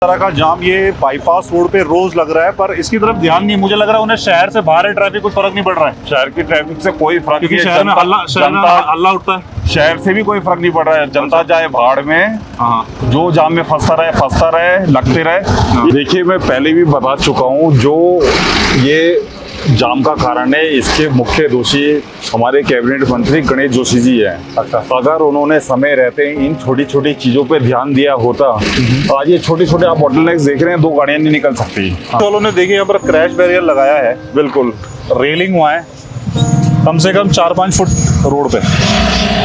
तरह का जाम ये बाईपास रोड पे रोज लग रहा है, पर इसकी तरफ ध्यान नहीं। मुझे लग रहा है उन्हें शहर से बाहर है ट्रैफिक, कुछ फर्क नहीं पड़ रहा है। शहर की ट्रैफिक से कोई फर्क नहीं है। शहर में हल्ला उठता है, शहर से भी कोई फर्क नहीं पड़ रहा है। जनता जाए भाड़ में, जो जाम में फंसता रहे लगते रहे। देखिए, मैं पहले भी बता चुका हूँ, जो ये जाम का कारण है इसके मुख्य दोषी हमारे कैबिनेट मंत्री गणेश जोशी जी हैं। अगर उन्होंने समय रहते इन छोटी छोटी चीजों पे ध्यान दिया होता, आज ये छोटे छोटे आप बॉटलनेक्स देख रहे हैं, 2 गाड़ियां नहीं निकल सकती। तो उन्होंने देखिए यहाँ पर क्रैश बैरियर लगाया है, बिल्कुल रेलिंग हुआ है कम से कम 4-5 फुट रोड पे।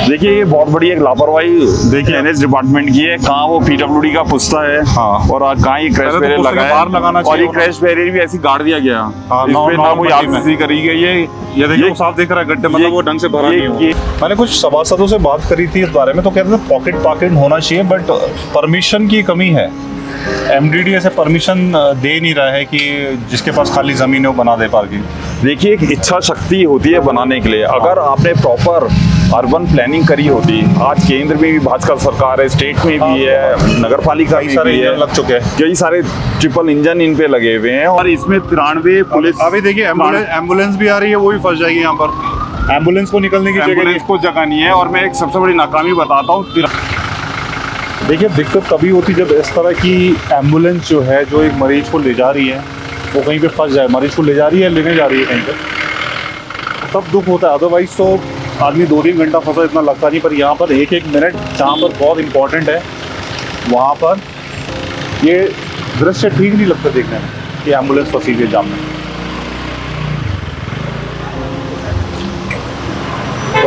देखिए, ये बहुत बड़ी एक लापरवाही देखिए एनएच डिपार्टमेंट की है। कहाँ वो पीडब्ल्यूडी का पुस्ता है, और कहाँ ये क्रैश बैरियर लगा है, और ये क्रैश बैरियर भी ऐसी गाड़ दिया गया, इसमें ना कोई आरसीसी करी गई है। ये देखिए, साफ दिख रहा है गड्ढे, मतलब वो ढंग से भरा नहीं हुआ। मैंने कुछ सभासदों से बात करी थी इस बारे में, तो कहते थे पॉकेट पार्किंग होना चाहिए, बट परमिशन की कमी है। एमडीडी ऐसे परमिशन दे नहीं रहा है कि जिसके पास खाली जमीन है वो बना दे पार्किंग। देखिए, एक इच्छा शक्ति होती है बनाने के लिए। अगर आपने प्रॉपर अर्बन प्लानिंग करी होती, आज केंद्र में भी भाजपा सरकार है, स्टेट में भी है, नगर पालिका में भी है, लग चुके हैं कई सारे ट्रिपल इंजन इन पे लगे हुए हैं, और इसमें 93 पुलिस। अभी देखिए एम्बुलेंस भी आ रही है, वो भी फंस जाएगी यहाँ पर। एम्बुलेंस को निकलने की जगह नहीं है। और मैं एक सबसे बड़ी नाकामी बताता हूँ। देखिए, दिक्कत तभी होती जब इस तरह की एम्बुलेंस जो है, जो एक मरीज को ले जा रही है, वो कहीं पे फंस जाए। मरीज को ले जा रही है, लेने जा रही है कहीं पे, तब दुख होता है। अदरवाइज तो आदमी 2-3 घंटा फंसा इतना लगता नहीं, पर यहाँ पर 1-1 मिनट जहाँ पर बहुत इंपॉर्टेंट है, वहाँ पर ये दृश्य ठीक नहीं लगता देखने में कि एम्बुलेंस फंसी हुई है जाम में।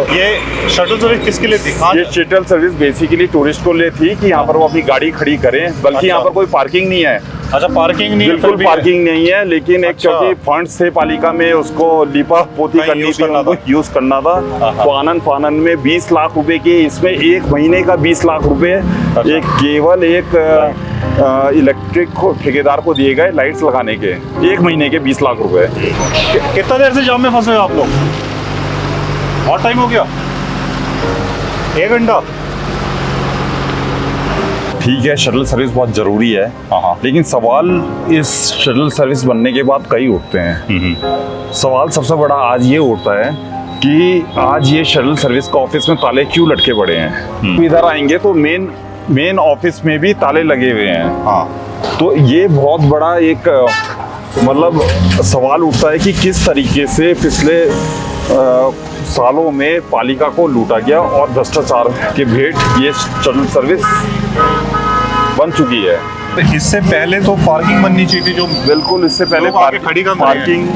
ये शटल सर्विस किसके लिए थी? ये शटल सर्विस बेसिकली टूरिस्ट को लिए थी कि यहाँ पर वो अपनी गाड़ी खड़ी करें, बल्कि यहाँ पर कोई पार्किंग नहीं है। अच्छा, पार्किंग नहीं, बिल्कुल पार्किंग नहीं है, लेकिन एक क्योंकि फंड्स थे पालिका में, उसको लिपा पोती करनी थी, उनको यूज करना था। तो आनंद फानन में 20 लाख रुपए के, इसमें 1 महीने का 20 लाख रुपए एक केवल एक इलेक्ट्रिक ठेकेदार को दिए गए लाइट्स लगाने के। 1 महीने के 20 लाख रुपए। कितना देर से जाम में फंसे हो आप लोग? बहुत टाइम हो गया, 1 घंटा। ठीक है, शटल सर्विस बहुत जरूरी है, लेकिन सवाल इस शटल सर्विस बनने के बाद कई उठते हैं। सवाल सबसे बड़ा आज ये उठता है कि आज ये शटल सर्विस का ऑफिस में ताले क्यों लटके पड़े हैं। इधर आएंगे तो मेन ऑफिस में भी ताले लगे हुए हैं। तो ये बहुत बड़ा एक मतलब सवाल उठता है कि किस तरीके से पिछले सालों में पालिका को लूटा गया और भ्रष्टाचार के भेंट ये शटल सर्विस बन चुकी है। तो इससे पहले तो पार्किंग बननी चाहिए थी, जो बिल्कुल इससे पहले पार्किंग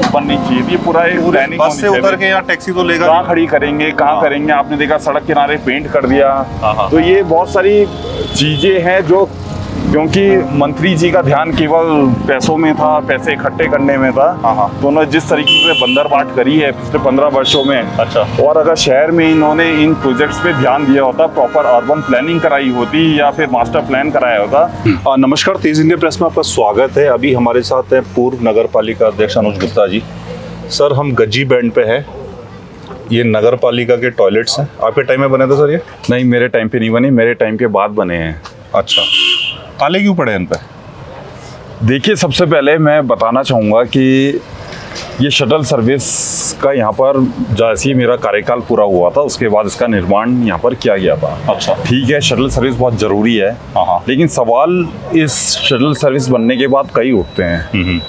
बननी चाहिए थी। पूरा एक प्लानिंग बस से उतर के या टैक्सी तो लेगा, कहाँ खड़ी करेंगे, कहाँ करेंगे। आपने देखा सड़क किनारे पेंट कर दिया। तो ये बहुत सारी चीजें हैं जो, क्योंकि मंत्री जी का ध्यान केवल पैसों में था, पैसे इकट्ठे करने में था। तो उन्होंने जिस तरीके से बंदरबाट करी है पिछले 15 वर्षों में, और अगर शहर में इन्होंने इन प्रोजेक्ट्स पे ध्यान दिया होता, प्रॉपर अर्बन प्लानिंग कराई होती या फिर मास्टर प्लान कराया होता। नमस्कार, तेज इंडिया प्रेस में आपका स्वागत है। अभी हमारे साथ हैं पूर्व नगर पालिका अध्यक्ष अनुज गुप्ता जी। सर, हम गज्जी बैंड पे है, ये नगर पालिका के टॉयलेट्स हैं। आपके टाइम में बने थे सर ये? नहीं, मेरे टाइम पे नहीं बने, मेरे टाइम के बाद बने हैं। अच्छा, ताले क्यों पड़े इन पे? देखिए, सबसे पहले मैं बताना चाहूँगा कि ये शटल सर्विस का यहाँ पर जैसे ही मेरा कार्यकाल पूरा हुआ था, उसके बाद इसका निर्माण यहाँ पर किया गया था। अच्छा, ठीक है, शटल सर्विस बहुत ज़रूरी है, लेकिन सवाल इस शटल सर्विस बनने के बाद कई उठते हैं।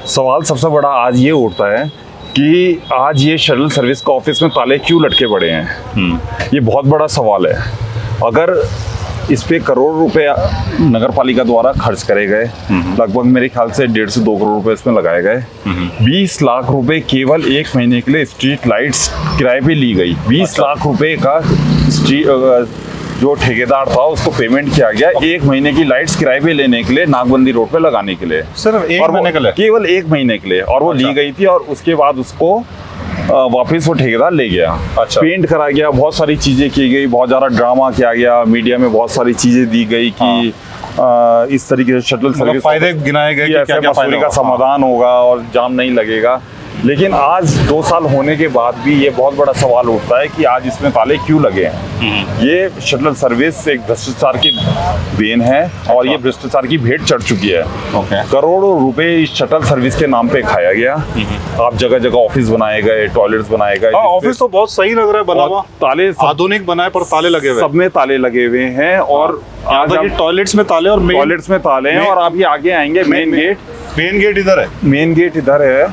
सवाल सबसे बड़ा आज ये उठता है कि आज ये शटल सर्विस का ऑफिस में ताले क्यों लटके पड़े हैं। ये बहुत बड़ा सवाल है। अगर इस पे करोड़ रुपए नगर पालिका द्वारा खर्च करे गए, लगभग मेरे ख्याल से 1.5 से 2 करोड़ रुपए इसमें लगाए गए। 20 लाख रुपए केवल 1 महीने के लिए स्ट्रीट लाइट्स किराए पे ली गई। 20 लाख रुपए का जो ठेकेदार था उसको पेमेंट किया गया 1 महीने की लाइट्स किराए पे लेने के लिए, नागबंदी रोड पे लगाने के लिए। सिर्फ 1 महीने के लिए? केवल 1 महीने के लिए, और वो ली गई थी, और उसके बाद उसको वापस वो ठेकेदार ले गया। अच्छा, पेंट करा गया, बहुत सारी चीजें की गई, बहुत ज्यादा ड्रामा किया गया, मीडिया में बहुत सारी चीजें दी गई कि इस तरीके से शटल सर्विस फायदे गिनाए गए कि क्या-क्या मसले का समाधान होगा और जाम नहीं लगेगा। लेकिन आज 2 साल होने के बाद भी ये बहुत बड़ा सवाल उठता है कि आज इसमें ताले क्यों लगे हैं। ये शटल सर्विस एक भ्रष्टाचार की देन है और ये भ्रष्टाचार की भेंट चढ़ चुकी है। करोड़ों रुपए इस शटल सर्विस के नाम पे खाया गया। आप जगह जगह ऑफिस बनाए गए, टॉयलेट्स बनाए गए। ऑफिस तो बहुत सही लग रहा है बना हुआ, ताले आधुनिक बना है पर ताले लगे हुए, सब में ताले लगे हुए हैं। और आज टॉयलेट्स में ताले और टॉयलेट्स में ताले हैं। और आप ये आगे आएंगे, मेन गेट इधर है, मेन गेट इधर है।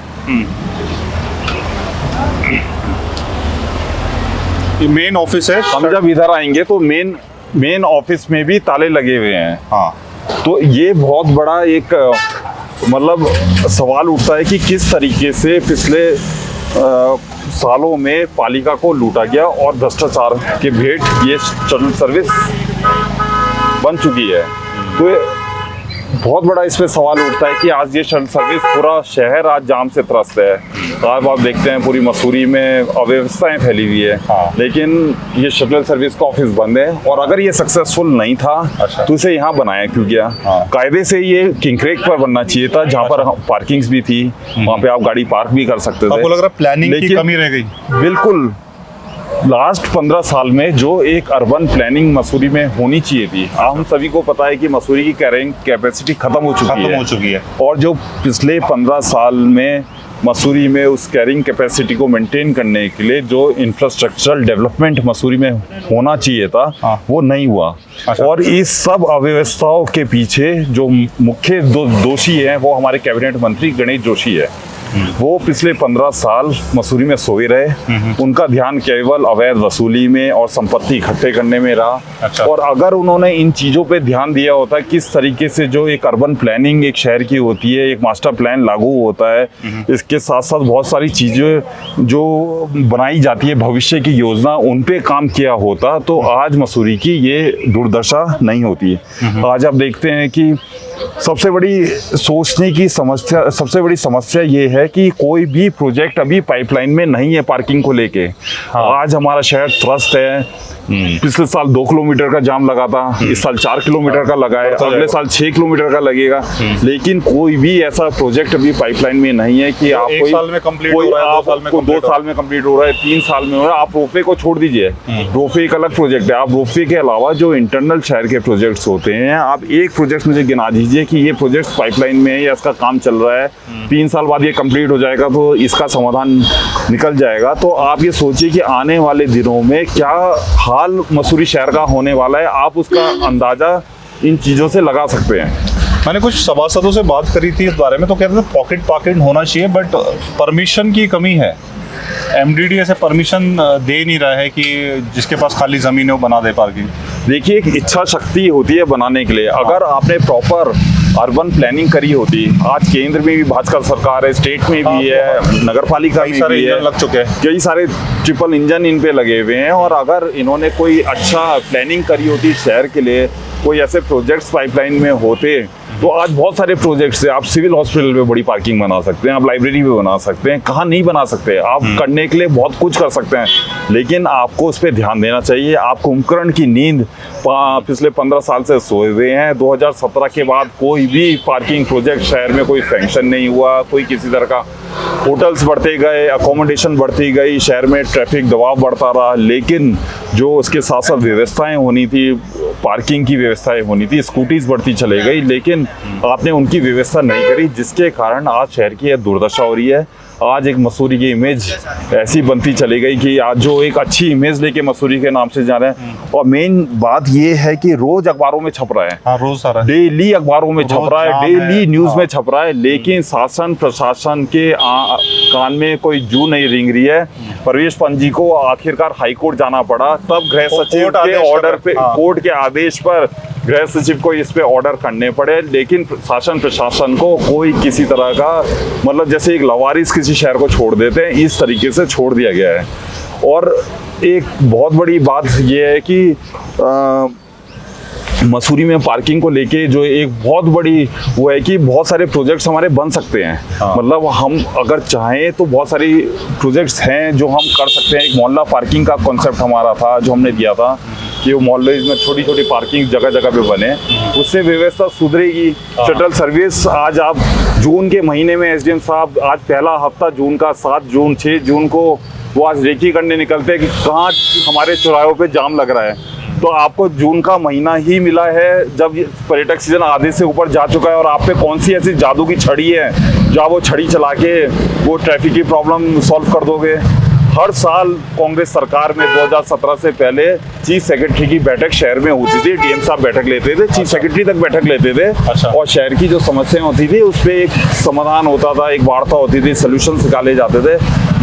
ये मेन ऑफिस है। हम जब इधर आएंगे तो मेन ऑफिस में भी ताले लगे हुए हैं। हाँ, तो ये बहुत बड़ा एक मतलब सवाल उठता है कि किस तरीके से पिछले सालों में पालिका को लूटा गया और भ्रष्टाचार के भेंट ये शटल सर्विस बन चुकी है। तो बहुत बड़ा इसमें सवाल उठता है कि आज ये शटल सर्विस, पूरा शहर आज जाम से त्रस्त है। आप देखते हैं पूरी मसूरी में अव्यवस्थाएं फैली हुई है। लेकिन ये शटल सर्विस का ऑफिस बंद है। और अगर ये सक्सेसफुल नहीं था तो इसे यहाँ बनाया क्यों गया? कायदे से ये किंगक्रेक पर बनना चाहिए था, जहाँ पर पार्किंग्स भी थी, वहाँ पे आप गाड़ी पार्क भी कर सकते थे। आपको लग रहा है प्लानिंग की कमी रह गई? बिल्कुल। लास्ट 15 साल में जो एक अर्बन प्लानिंग मसूरी में होनी चाहिए थी, हम सभी को पता है कि मसूरी की कैरिंग कैपेसिटी खत्म हो चुकी है। और जो पिछले 15 साल में मसूरी में उस कैरिंग कैपेसिटी को मेंटेन करने के लिए जो इंफ्रास्ट्रक्चरल डेवलपमेंट मसूरी में होना चाहिए था, वो नहीं हुआ। और इस सब अव्यवस्थाओं के पीछे जो मुख्य दोषी हैं वो हमारे कैबिनेट मंत्री गणेश जोशी है। वो पिछले 15 साल मसूरी में सोए रहे। उनका ध्यान केवल अवैध वसूली में और संपत्ति इकट्ठे करने में रहा। और अगर उन्होंने इन चीज़ों पे ध्यान दिया होता, किस तरीके से जो एक अर्बन प्लानिंग एक शहर की होती है, एक मास्टर प्लान लागू होता है, इसके साथ साथ बहुत सारी चीज़ें जो बनाई जाती है भविष्य की योजना, उन पे काम किया होता तो आज मसूरी की ये दुर्दशा नहीं होती। आज आप देखते हैं कि सबसे बड़ी सोचने की समस्या, सबसे बड़ी समस्या ये है कि कोई भी प्रोजेक्ट अभी पाइपलाइन में नहीं है पार्किंग को लेके। आज हमारा शहर त्रस्त है। पिछले साल 2 किलोमीटर का जाम लगा था, इस साल 4 किलोमीटर का लगा है, अगले साल 6 किलोमीटर का लगेगा। लेकिन कोई भी ऐसा प्रोजेक्ट अभी पाइपलाइन में नहीं है कि आप एक साल में कंप्लीट हो रहा है, 2 साल में कंप्लीट हो रहा है, 3 साल में हो रहा है। आप रोपवे को छोड़ दीजिए, रोपवे एक अलग प्रोजेक्ट है। आप रोपवे के अलावा जो इंटरनल शहर के प्रोजेक्ट्स होते हैं, आप एक प्रोजेक्ट मुझे गिना दीजिए कि ये प्रोजेक्ट पाइपलाइन में है या इसका काम चल रहा है, 3 साल बाद ये कंप्लीट हो जाएगा तो इसका समाधान निकल जाएगा। तो आप ये सोचिए कि आने वाले दिनों में क्या हाल मसूरी शहर का होने वाला है, आप उसका अंदाजा इन चीज़ों से लगा सकते हैं। मैंने कुछ सभासदों से बात करी थी इस बारे में, तो कहते थे पॉकेट पार्किंग होना चाहिए, बट परमिशन की कमी है। एमडीडी ऐसे परमिशन दे नहीं रहा है कि जिसके पास खाली ज़मीन है वो बना दे पार्किंग। देखिए, एक इच्छा शक्ति होती है बनाने के लिए। अगर आपने प्रॉपर अर्बन प्लानिंग करी होती, आज केंद्र में भी भाजपा सरकार है, स्टेट में भी है, नगर पालिका में भी है, लग चुके हैं, कई सारे ट्रिपल इंजन इन पे लगे हुए हैं। और अगर इन्होंने कोई अच्छा प्लानिंग करी होती शहर के लिए, कोई ऐसे प्रोजेक्ट्स पाइपलाइन में होते, तो आज बहुत सारे प्रोजेक्ट्स हैं। आप सिविल हॉस्पिटल में बड़ी पार्किंग बना सकते हैं, आप लाइब्रेरी में बना सकते हैं, कहाँ नहीं बना सकते। आप करने के लिए बहुत कुछ कर सकते हैं, लेकिन आपको उस पर ध्यान देना चाहिए। आप कुंभकर्ण की नींद पिछले 15 साल से सोए हुए हैं। 2017 के बाद कोई भी पार्किंग प्रोजेक्ट शहर में कोई सैंक्शन नहीं हुआ, कोई किसी तरह का। होटल्स बढ़ते गए, अकोमोडेशन बढ़ती गई, शहर में ट्रैफिक दबाव बढ़ता रहा, लेकिन जो उसके साथ साथ व्यवस्थाएं होनी थी, पार्किंग की व्यवस्थाएं होनी थी, स्कूटीज बढ़ती चले गई, लेकिन आपने उनकी व्यवस्था नहीं करी, जिसके कारण आज शहर की यह दुर्दशा हो रही है। आज एक मसूरी की इमेज ऐसी बनती चली गई कि आज जो एक अच्छी इमेज लेके मसूरी के नाम से जा रहे हैं। और मेन बात ये है कि रोज अखबारों में छप रहा है, रोज सारा डेली अखबारों में छप रहा है, डेली न्यूज में छप रहा है, लेकिन शासन प्रशासन के कान में कोई जू नहीं रिंग रही है। परवेश पंत जी को आखिरकार हाईकोर्ट जाना पड़ा, तब गृह सचिव के ऑर्डर पे, कोर्ट के आदेश पर गृह सचिव को इस पे ऑर्डर करने पड़े। लेकिन शासन प्रशासन को कोई किसी तरह का, मतलब जैसे एक लवारिस किसी शहर को छोड़ देते हैं, इस तरीके से छोड़ दिया गया है। और एक बहुत बड़ी बात यह है कि मसूरी में पार्किंग को लेके जो एक बहुत बड़ी वो है कि बहुत सारे प्रोजेक्ट्स हमारे बन सकते हैं। मतलब हम अगर चाहें तो बहुत सारी प्रोजेक्ट्स हैं जो हम कर सकते हैं। एक मोहल्ला पार्किंग का कॉन्सेप्ट हमारा था जो हमने दिया था कि वो मोहल्ले में छोटी छोटी पार्किंग जगह जगह पे बने, उससे व्यवस्था सुधरेगी। शटल सर्विस आज आप जून के महीने में एसडीएम साहब आज पहला हफ्ता जून का 7 जून 6 जून को वो आज रेकी करने निकलते हैं कि कहाँ हमारे चौराहों पे जाम लग रहा है। तो आपको जून का महीना ही मिला है जब पर्यटक सीजन आधे से ऊपर जा चुका है और आप पे कौन सी ऐसी जादू की छड़ी है जो आप वो छड़ी चला के वो ट्रैफिक की प्रॉब्लम सॉल्व कर दोगे। हर साल कांग्रेस सरकार में 2017 से पहले चीफ सेक्रेटरी की बैठक शहर में होती थी, डीएम साहब बैठक लेते थे, चीफ सेक्रेटरी तक बैठक लेते थे। और शहर की जो समस्याएं होती थी उस पर एक समाधान होता था, एक वार्ता होती थी, सोल्यूशन निकाले जाते थे।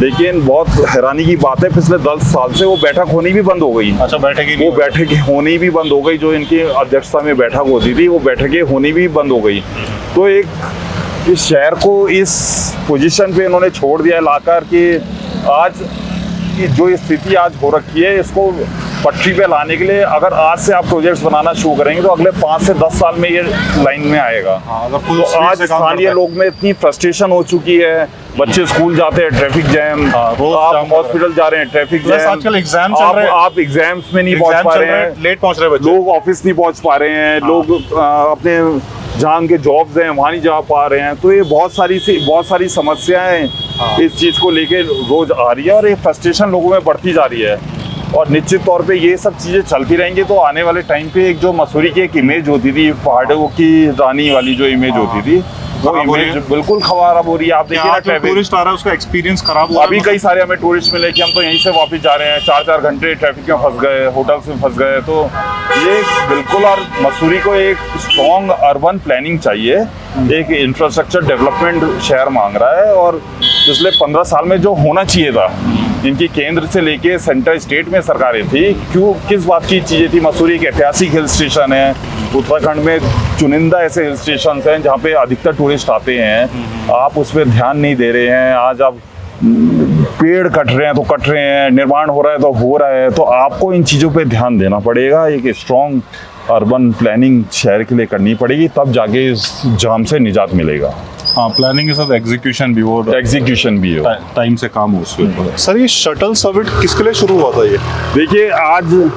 लेकिन बहुत हैरानी की बात है पिछले 10 साल से वो बैठक होनी भी बंद हो गई। वो बैठकें होनी भी बंद हो गई, जो इनकी अध्यक्षता में बैठक होती थी वो बैठकें होनी भी बंद हो गई। तो एक इस शहर को इस पोजीशन पे इन्होंने छोड़ दिया लाकर कि आज की जो स्थिति आज हो रखी है इसको पटरी पे लाने के लिए अगर आज से आप प्रोजेक्ट्स बनाना शुरू करेंगे तो अगले 5 से 10 साल में ये लाइन में आएगा। तो आज स्थानीय लोग में इतनी फ्रस्ट्रेशन हो चुकी है, बच्चे स्कूल जाते हैं ट्रैफिक जैम, आप हॉस्पिटल जा रहे हैं ट्रैफिक जैम, आजकल एग्जाम चल रहे हैं, आप एग्जाम्स में नहीं पहुंच पा रहे हैं, लेट पहुंच रहे हैं बच्चे, लोग ऑफिस नहीं पहुंच पा रहे हैं, लोग अपने जहाँ उनके जॉब्स हैं वहाँ नहीं जा पा रहे हैं। तो ये बहुत सारी समस्याएं इस चीज़ को लेके रोज आ रही है और ये फ्रस्ट्रेशन लोगों में बढ़ती जा रही है। और निश्चित तौर पे ये सब चीज़ें चलती रहेंगी तो आने वाले टाइम पे एक जो मसूरी की एक इमेज होती थी, पहाड़ों की रानी वाली जो इमेज होती थी, वो इमेज बिल्कुल खराब हो रही है। आप देखिए ना, टूरिस्ट आ रहा है उसका एक्सपीरियंस खराब हुआ। अभी कई सारे हमें टूरिस्ट मिले कि हम तो यहीं से वापस जा रहे हैं, 4-4 घंटे ट्रैफिक में फंस गए, होटल्स में फंस गए। तो ये बिल्कुल, और मसूरी को एक स्ट्रॉन्ग अर्बन प्लानिंग चाहिए, एक इंफ्रास्ट्रक्चर डेवलपमेंट शहर मांग रहा है। और पिछले 15 साल में जो होना चाहिए था, इनकी केंद्र से लेके सेंटर स्टेट में सरकारें थी, किस बात की चीज़ें थी। मसूरी एक ऐतिहासिक हिल स्टेशन है, उत्तराखंड में चुनिंदा ऐसे हिल स्टेशन हैं जहाँ पे अधिकतर टूरिस्ट आते हैं, आप उस पर ध्यान नहीं दे रहे हैं। आज आप पेड़ कट रहे हैं तो कट रहे हैं, निर्माण हो रहा है तो हो रहा है। तो आपको इन चीज़ों पे ध्यान देना पड़ेगा, एक स्ट्रॉन्ग अर्बन प्लानिंग शहर के लिए करनी पड़ेगी, तब जाके इस जाम से निजात मिलेगा। हाँ, प्लानिंग के साथ एग्जीक्यूशन भी हो, टाइम से काम हो उसके। सर ये शटल सर्विस किसके लिए शुरू हुआ था? ये देखिए, आज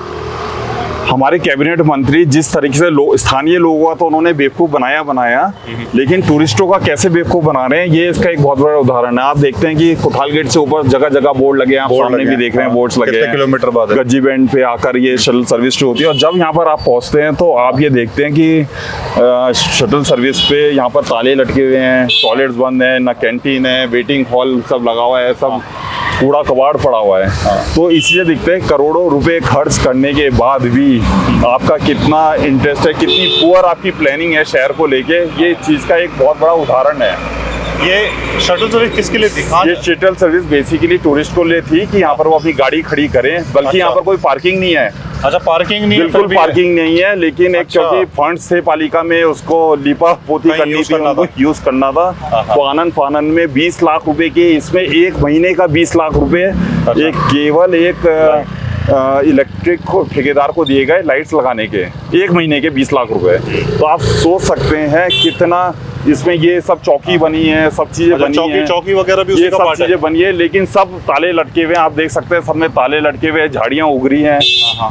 हमारे कैबिनेट मंत्री जिस तरीके से स्थानीय लोगों का तो उन्होंने बेवकूफ़ बनाया, लेकिन टूरिस्टों का कैसे बेवकूफ़ बना रहे हैं ये इसका एक बहुत बड़ा उदाहरण है। आप देखते हैं कि कोठाल गेट से ऊपर जगह जगह बोर्ड लगे हैं, आप सामने भी देख रहे हैं बोर्ड्स लगे हैं, किलोमीटर बाद गज्जी बैंड पे आकर ये शटल सर्विस शुरू होती है। और जब यहाँ पर आप पहुँचते हैं तो आप ये देखते हैं कि शटल सर्विस पे यहाँ पर ताले लटके हुए हैं, टॉयलेट्स बंद हैं, ना कैंटीन है, वेटिंग हॉल सब लगा हुआ है, सब कूड़ा कबाड़ पड़ा हुआ है। तो इसलिए दिखते हैं करोड़ों रुपए खर्च करने के बाद भी आपका कितना इंटरेस्ट है, कितनी पुअर आपकी प्लानिंग है शहर को लेके, ये चीज़ का एक बहुत बड़ा उदाहरण है। ये शटल सर्विस किसके लिए थी? ये शटल सर्विस बेसिकली टूरिस्ट को लिए थी कि यहाँ पर वो अपनी गाड़ी खड़ी करें, बल्कि यहाँ पर कोई पार्किंग नहीं है। अच्छा, पार्किंग नहीं, बिल्कुल पार्किंग नहीं है, लेकिन एक क्योंकि फंड्स थे पालिका में, उसको लिपा पोती करनी थी, उनको यूज करना था। तो आनंद फानन में 20 लाख रुपए के, इसमें एक महीने का 20 लाख रुपए एक केवल एक इलेक्ट्रिक ठेकेदार को दिए गए लाइट्स लगाने के, एक महीने के 20 लाख रुपए। तो आप सोच सकते हैं कितना इसमें ये सब चौकी बनी है, सब चीजें बनी हैं, चौकी वगैरह भी ये सब चीजें बनी है, लेकिन सब ताले लटके हुए हैं। आप देख सकते हैं सब में ताले लटके हुए हैं, झाड़ियां उग रही हैं,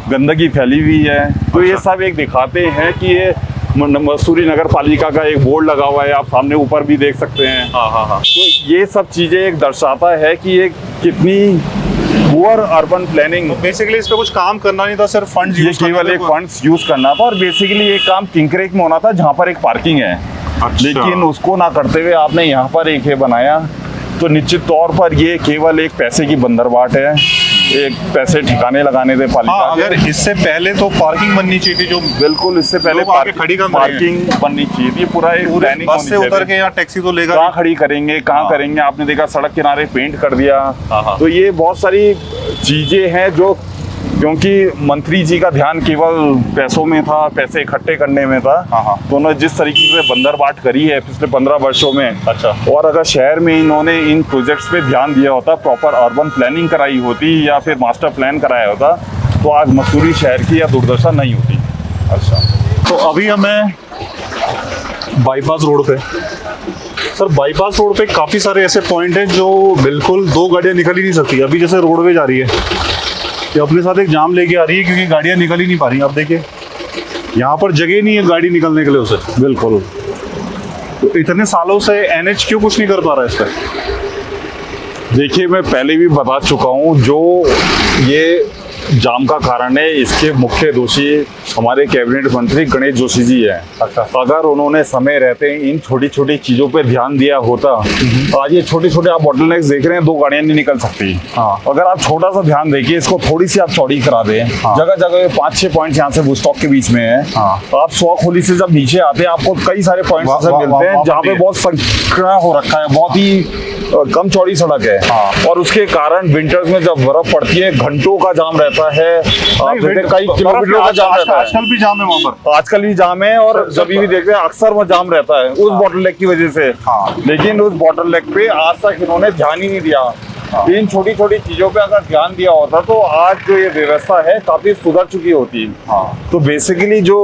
गंदगी फैली हुई है। तो ये सब एक दिखाते हैं कि ये मसूरी नगर पालिका का एक बोर्ड लगा हुआ है, आप सामने ऊपर भी देख सकते हैं। तो ये सब चीजें एक दर्शाता है कि ये कितनी पुअर अर्बन प्लानिंग। बेसिकली इस पे कुछ काम करना नहीं था, सिर्फ फंड ये केवल एक फंड्स यूज करना था। और बेसिकली ये काम किंकरेक में होना था जहाँ पर एक पार्किंग है। अच्छा। लेकिन उसको ना करते हुए आपने यहाँ पर एक ये बनाया, तो निश्चित तौर पर ये केवल एक पैसे की बंदरबाट है, एक पैसे ठिकाने लगाने थे पालिका। अगर इससे पहले तो पार्किंग बननी चाहिए थी, जो बिल्कुल इससे पहले पार्किंग बननी चाहिए थी, पूरा एक प्लानिंग। बस से उतर के यहाँ टैक्सी तो लेगा, कहाँ खड़ी करेंगे, कहाँ करेंगे। आपने देखा सड़क किनारे पेंट कर दिया। तो ये बहुत सारी चीजें हैं जो, क्योंकि मंत्री जी का ध्यान केवल पैसों में था, पैसे इकट्ठे करने में था। तो उन्होंने जिस तरीके से बंदरबाट करी है पिछले 15 वर्षों में, अच्छा, और अगर शहर में इन्होंने इन प्रोजेक्ट्स पे ध्यान दिया होता, प्रॉपर अर्बन प्लानिंग कराई होती या फिर मास्टर प्लान कराया होता, तो आज मसूरी शहर की यह दुर्दशा नहीं होती। अच्छा। तो अभी हमें बाईपास रोड पे, सर बाईपास रोड पे काफ़ी सारे ऐसे पॉइंट हैं जो बिल्कुल दो गाड़ियाँ निकल ही नहीं सकती। अभी जैसे रोडवेज आ रही है, ये अपने साथ एक जाम लेके आ रही है क्योंकि गाड़ियाँ निकल ही नहीं पा रही। आप देखिए यहाँ पर जगह नहीं है गाड़ी निकलने के लिए उसे, बिल्कुल। तो इतने सालों से NH क्यों कुछ नहीं कर पा रहा है इस पर? देखिए, मैं पहले भी बता चुका हूँ, जो ये जाम का कारण है इसके मुख्य दोषी हमारे कैबिनेट मंत्री गणेश जोशी जी हैं। अच्छा। अगर उन्होंने समय रहते इन छोटी छोटी चीजों पे ध्यान दिया होता, आज ये छोटे छोटे आप बॉटलनेक्स देख रहे हैं, दो गाड़ियां नहीं निकल सकती। हाँ। अगर आप छोटा सा ध्यान देखिए, इसको थोड़ी सी आप चौड़ी करा दें। हाँ। जगह जगह 5-6 पॉइंट यहाँ से बुस्टॉक के बीच में है। हाँ। आप 100 खोली से जब नीचे आते हैं, आपको कई सारे पॉइंट ऐसे मिलते हैं जहाँ पे बहुत संकरा हो रखा है, बहुत ही कम चौड़ी सड़क है। हाँ। और उसके कारण विंटर्स में जब बर्फ पड़ती है, घंटों का जाम रहता है, कई किलोमीटरों का जाम रहता है। आजकल भी जाम है वहाँ पर, आजकल भी जाम है, और जब भी देखते हैं अक्सर वहाँ जाम रहता है उस बॉटलनेक की वजह से। हाँ। लेकिन उस बॉटलनेक पे आज तक इन्होंने ध्यान ही नहीं दिया। इन छोटी छोटी चीजों पे अगर ध्यान दिया होता तो आज जो ये व्यवस्था है काफी सुधर चुकी होती। तो बेसिकली जो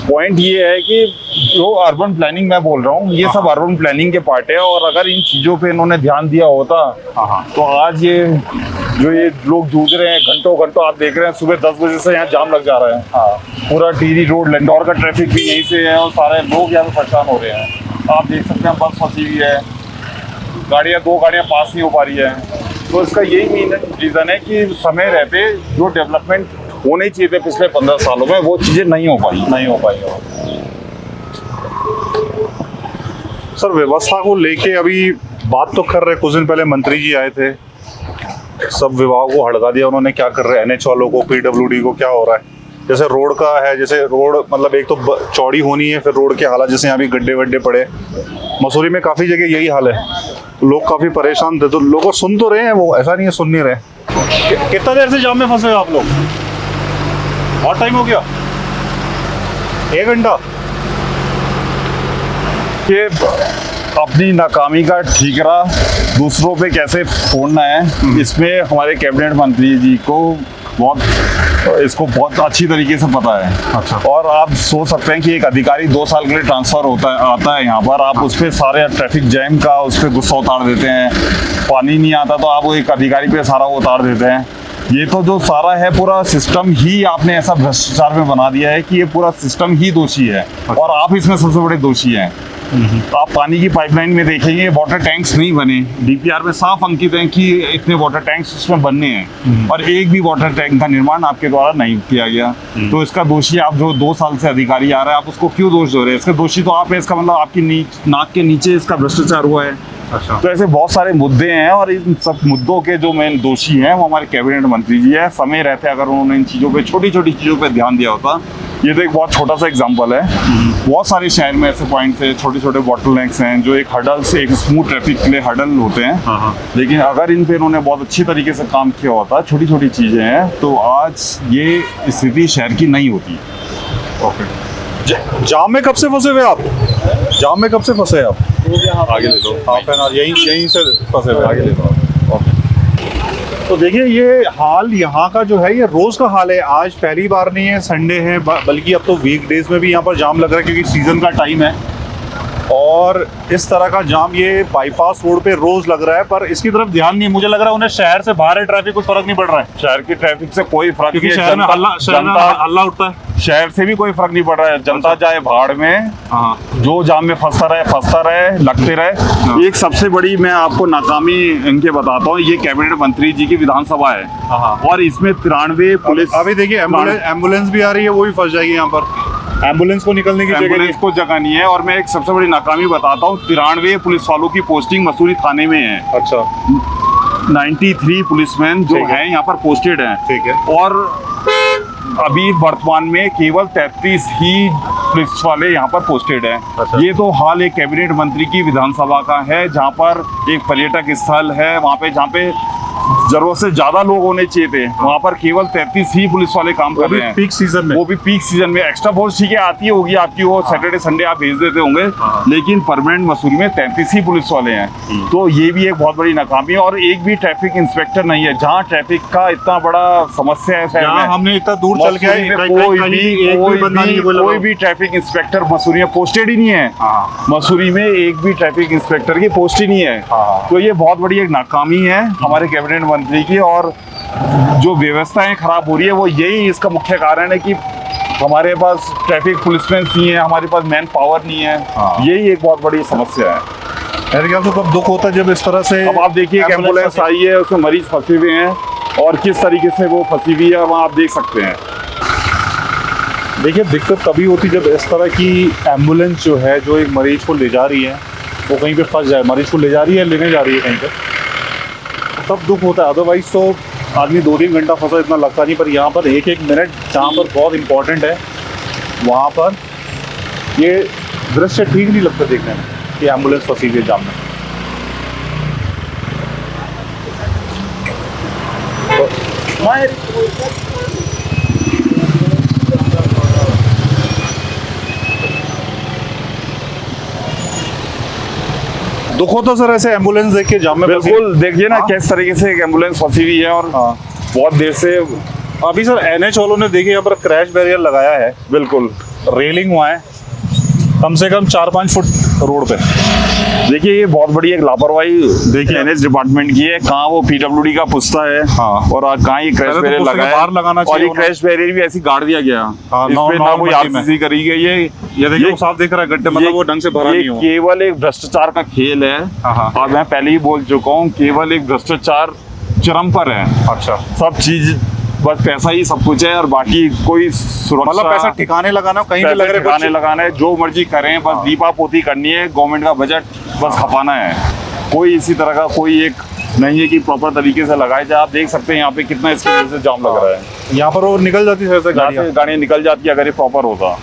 पॉइंट ये है कि जो अर्बन प्लानिंग मैं बोल रहा हूँ, ये सब अर्बन प्लानिंग के पार्ट है, और अगर इन चीजों पे इन्होंने ध्यान दिया होता तो आज ये जो ये लोग जूझ रहे हैं घंटों घंटों, आप देख रहे हैं सुबह 10 बजे से यहाँ जाम लग जा रहा है। पूरा टीरी रोड, लंडौर का ट्रैफिक भी यहीं से है, और सारे लोग यहाँ पे परेशान हो रहे हैं। आप देख सकते हैं बस फंसी हुई है, दो गाड़ियाँ पास नहीं हो पा रही है। तो इसका यही मेन रीज़न है कि समय रहते जो डेवलपमेंट होने चाहिए थे पिछले 15 सालों में, वो चीज़ें नहीं हो पाई। सर व्यवस्था को लेके अभी बात तो कर रहे, कुछ दिन पहले मंत्री जी आए थे, सब विभागों को हड़का दिया उन्होंने। क्या कर रहे हैं NH वालों को, PWD को क्या हो रहा है? जैसे रोड का है, जैसे रोड मतलब एक तो चौड़ी होनी है, फिर रोड के हालात जैसे यहाँ भी गड्ढे वड्ढे पड़े, मसूरी में काफ़ी जगह यही हाल है, लोग काफ़ी परेशान थे। तो लोग सुन तो रहे हैं, वो ऐसा नहीं है सुन नहीं रहे। कितना देर से जाम में फंसे हो आप लोग? बहुत टाइम हो गया, 1 घंटा। कि अपनी नाकामी का ठीकरा दूसरों पे कैसे फोड़ना है, इसमें हमारे कैबिनेट मंत्री जी को इसको बहुत अच्छी तरीके से पता है। अच्छा। और आप सोच सकते हैं कि एक अधिकारी 2 साल के लिए ट्रांसफर आता है यहाँ पर, आप उस पर सारे ट्रैफिक जैम का उस पर गुस्सा उतार देते हैं। पानी नहीं आता तो आप एक अधिकारी पे सारा वो उतार देते हैं। ये तो जो सारा है पूरा सिस्टम ही आपने ऐसा भ्रष्टाचार में बना दिया है कि ये पूरा सिस्टम ही दोषी है, और आप इसमें सबसे बड़े दोषी हैं। आप पानी की पाइपलाइन में देखेंगे वाटर टैंक्स नहीं बने, DPR में साफ अंकित है कि इतने वाटर टैंक्स उसमें बनने हैं, और एक भी वाटर टैंक का निर्माण आपके द्वारा नहीं किया गया। तो इसका दोषी आप जो 2 साल से अधिकारी आ रहा है, आप उसको क्यों दोष दे रहे हैं? इसका दोषी तो आप है, इसका मतलब आपकी नाक के नीचे इसका भ्रष्टाचार हुआ है। अच्छा। तो ऐसे बहुत सारे मुद्दे हैं, और इन सब मुद्दों के जो मेन दोषी हैं वो हमारे कैबिनेट मंत्री जी है। समय रहते अगर उन्होंने इन चीज़ों पे, छोटी छोटी चीज़ों पे ध्यान दिया होता। ये तो एक बहुत छोटा सा एग्जांपल है, बहुत सारे शहर में ऐसे पॉइंट्स हैं, छोटे छोटे बॉटलनेक्स हैं जो एक हर्डल्स, एक स्मूथ ट्रैफिक के लिए हर्डल होते हैं। लेकिन अगर इन पे इन्होंने बहुत अच्छी तरीके से काम किया होता, छोटी छोटी चीज़ें हैं, तो आज ये स्थिति शहर की नहीं होती। ओके। जाम में कब से फंसे हुए आप? जाम में कब से फंसे आप? आगे ले लो, हाफ एन आवर यहीं से फंसे हुए, आगे ले लो। तो देखिए ये हाल यहाँ का जो है, ये रोज़ का हाल है। आज पहली बार नहीं है, संडे है, बल्कि अब तो वीकडेज में भी यहाँ पर जाम लग रहा है क्योंकि सीज़न का टाइम है। और इस तरह का जाम ये बाईपास रोड पे रोज लग रहा है, पर इसकी तरफ ध्यान नहीं। मुझे लग रहा है उन्हें शहर से बाहर है ट्रैफिक, कुछ फर्क नहीं पड़ रहा है। शहर की ट्रैफिक से कोई फर्क क्योंकि नहीं है, शहर में हल्ला उठता है। शहर से भी कोई फर्क नहीं पड़ रहा है। जनता जाए भाड़ में, जो जाम में फंसता रहे, लगते रहे। एक सबसे बड़ी मैं आपको नाकामी इनके बताता हूँ, ये कैबिनेट मंत्री जी की विधानसभा है, और इसमें 93 पुलिस। अभी देखिए एम्बुलेंस भी आ रही है, वो भी फंस जाएगी यहाँ पर। एम्बुलेंस को निकलने की एम्बुलेंस को जगह नहीं है। और मैं एक सबसे बड़ी नाकामी बताता हूँ, 93 पुलिस वालों की पोस्टिंग मसूरी थाने में है। अच्छा। 93 पुलिसमैन जो हैं यहाँ पर पोस्टेड हैं। ठीक है। और अभी वर्तमान में केवल 33 ही पुलिस वाले यहाँ पर पोस्टेड हैं। अच्छा। ये तो हाल एक कैबिनेट मंत्री की विधानसभा का है, जहाँ पर एक पर्यटक स्थल है, वहाँ पे जहाँ पे जरूरत से ज्यादा लोग होने चाहिए थे, वहाँ पर केवल 33 ही पुलिस वाले काम वो कर भी रहे हैं। पीक सीजन में। वो भी पीक सीजन में। एक्स्ट्रा फोर्स ठीक है आती होगी आपकी, वो सैटरडे संडे आप भेज देते होंगे, लेकिन परमानेंट मसूरी में 33 ही पुलिस वाले हैं। तो ये भी एक बहुत बड़ी नाकामी है। और एक भी ट्रैफिक इंस्पेक्टर नहीं है, जहाँ ट्रैफिक का इतना बड़ा समस्या है शहर में। यहाँ हमने इतना दूर चल के मसूरी में कोई भी ट्रैफिक इंस्पेक्टर मसूरी में पोस्टेड ही नहीं है। मसूरी में एक भी ट्रैफिक इंस्पेक्टर की पोस्ट ही नहीं है। तो ये बहुत बड़ी एक नाकामी है हमारे कैबिनेट मंत्री की। और जो व्यवस्थाएं खराब हो रही है वो यही इसका मुख्य कारण है कि हमारे पास ट्रैफिक पुलिसमैन नहीं है, हमारे पास मैन पावर नहीं है। यही एक बहुत बड़ी समस्या है। मेरे ख्याल से तब दुख होता है जब इस तरह से। अब आप देखिए एक एम्बुलेंस आई है, उसमें मरीज फंसे हुए हैं और किस तरीके से वो फंसी हुई है वहाँ आप देख सकते हैं। देखिए दिक्कत तभी होती जब इस तरह की एम्बुलेंस जो है, जो एक मरीज को ले जा रही है, वो कहीं पे फंस जाए। मरीज को ले जा रही है, लेने जा रही है कहीं पे, तब दुख होता है। अदरवाइज तो आदमी 2-3 घंटा फंसा इतना लगता नहीं, पर यहाँ पर 1-1 मिनट जहाँ पर बहुत इंपॉर्टेंट है, वहाँ पर ये दृश्य ठीक नहीं लगता देखने में कि एम्बुलेंस फंसी हुई है जाम में। दुख होता सर ऐसे एम्बुलेंस देख के जाम में फंसी। बिल्कुल, देखिए ना हाँ। किस तरीके से एक एम्बुलेंस फंसी हुई है और बहुत देर से। अभी सर NH वालों ने देखिए यहाँ पर क्रैश बैरियर लगाया है, बिल्कुल रेलिंग हुआ है कम से कम 4-5 फुट रोड पे। देखिए ये बहुत बड़ी एक लापरवाही देखिए NH डिपार्टमेंट की है। कहाँ वो PWD का पुस्ता है और कहाँ ये क्रैश पहले तो बैरियर पुस्ते के लगा बाहर लगाना है और चाहिए ये क्रैश बैरियर भी ऐसी गाड़ दिया गया। हाँ, इस पे ना कोई नॉर्मल में। RCC करी गई है। ये देखिए वो साफ दिख रहा है गड्ढे, मतलब वो ढंग से भरा ये नहीं हो। केवल एक भ्रष्टाचार का खेल है। हाँ। और मैं पहले ही बोल चुका हूँ, केवल एक भ्रष्टाचार चरम पर है। अच्छा, सब चीज बस पैसा ही सब कुछ है और बाकी कोई सुरक्षा, मतलब पैसा ठिकाने लगाना, कहीं भी पैसे लग रहे ठिकाने लगाना है, जो मर्जी करें, बस दीपा पोती करनी है, गवर्नमेंट का बजट बस खपाना है। कोई इसी तरह का कोई एक नहीं है कि प्रॉपर तरीके से लगाया जाए। आप देख सकते हैं यहाँ पे कितना इसकी वजह से जाम लग रहा है। यहाँ पर वो निकल जाती है गाड़ियाँ निकल जाती है अगर ये प्रॉपर होता।